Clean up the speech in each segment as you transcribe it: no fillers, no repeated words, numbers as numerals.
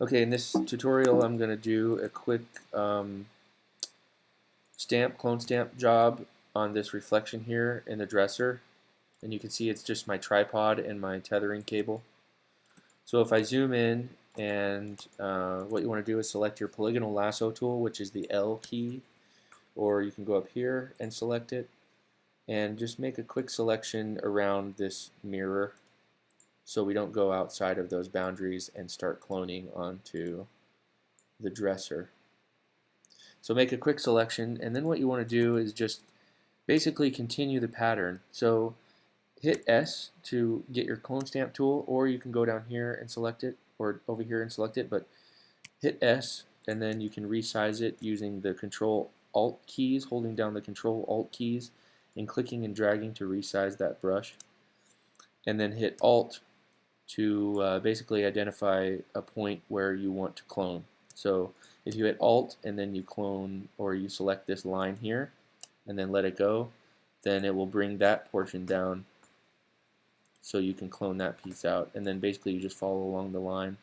Okay, in this tutorial I'm going to do a quick clone stamp job on this reflection here in the dresser. And you can see it's just my tripod and my tethering cable. So if I zoom in, and what you want to do is select your polygonal lasso tool, which is the L key, or you can go up here and select it, and just make a quick selection around this mirror so we don't go outside of those boundaries and start cloning onto the dresser. So make a quick selection, and then what you want to do is just basically continue the pattern. So hit S to get your clone stamp tool, or you can go down here and select it, or over here and select it, but hit S and then you can resize it using the Control Alt keys, holding down the Control Alt keys and clicking and dragging to resize that brush, and then hit Alt to basically identify a point where you want to clone. So if you hit Alt and then you clone, or you select this line here and then let it go, then it will bring that portion down so you can clone that piece out, and then basically you just follow along the line,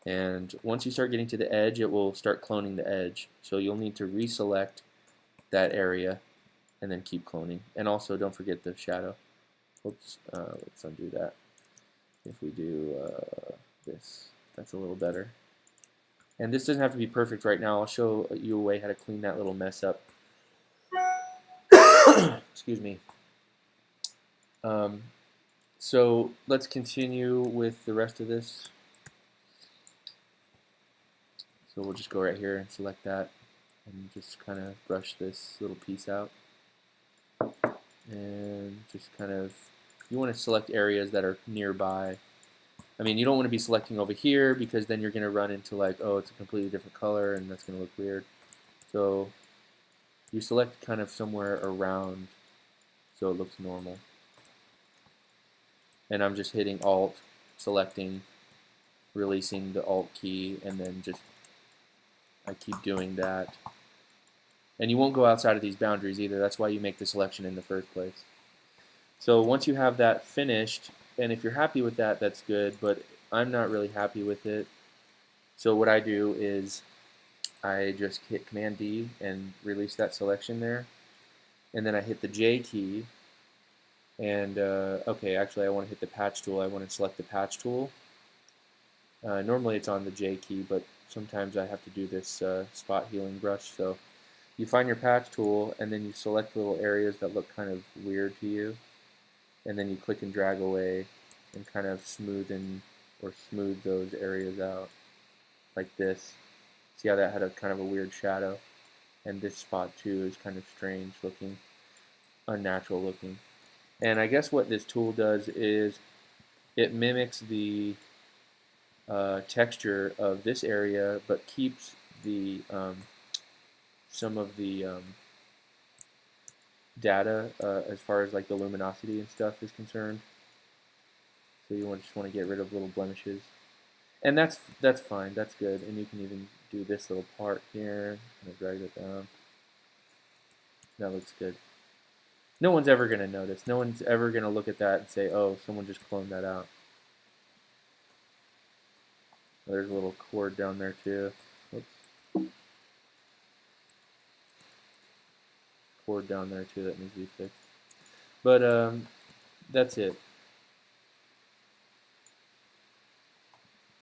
and once you start getting to the edge it will start cloning the edge, so you'll need to reselect that area and then keep cloning. And also don't forget the shadow. Oops, let's undo that. If we do this, that's a little better. And this doesn't have to be perfect right now. I'll show you a way how to clean that little mess up. Excuse me. So let's continue with the rest of this. So we'll just go right here and select that and just kind of brush this little piece out. And just kind of, you want to select areas that are nearby. I mean, you don't want to be selecting over here because then you're going to run into like, oh, it's a completely different color and that's going to look weird. So you select kind of somewhere around so it looks normal. And I'm just hitting Alt, selecting, releasing the Alt key, and then just I keep doing that. And you won't go outside of these boundaries either. That's why you make the selection in the first place. So once you have that finished, and if you're happy with that, that's good, but I'm not really happy with it. So what I do is I just hit Command D and release that selection there. And then I hit the J key. And okay, actually I want to hit the patch tool. I want to select the patch tool. Normally it's on the J key, but sometimes I have to do this spot healing brush. So you find your patch tool and then you select little areas that look kind of weird to you, and then you click and drag away and kind of smooth those areas out like this. See how that had a kind of a weird shadow? And this spot too is kind of strange looking, unnatural looking. And I guess what this tool does is it mimics the texture of this area, but keeps the some of the data as far as like the luminosity and stuff is concerned. So you just want to get rid of little blemishes, and that's fine. That's good. And you can even do this little part here. I'm gonna drag it down. That looks good. No one's ever gonna notice. No one's ever gonna look at that and say, "Oh, someone just cloned that out." There's a little cord down there too. Oops. Cord down there too that needs to be fixed. But that's it.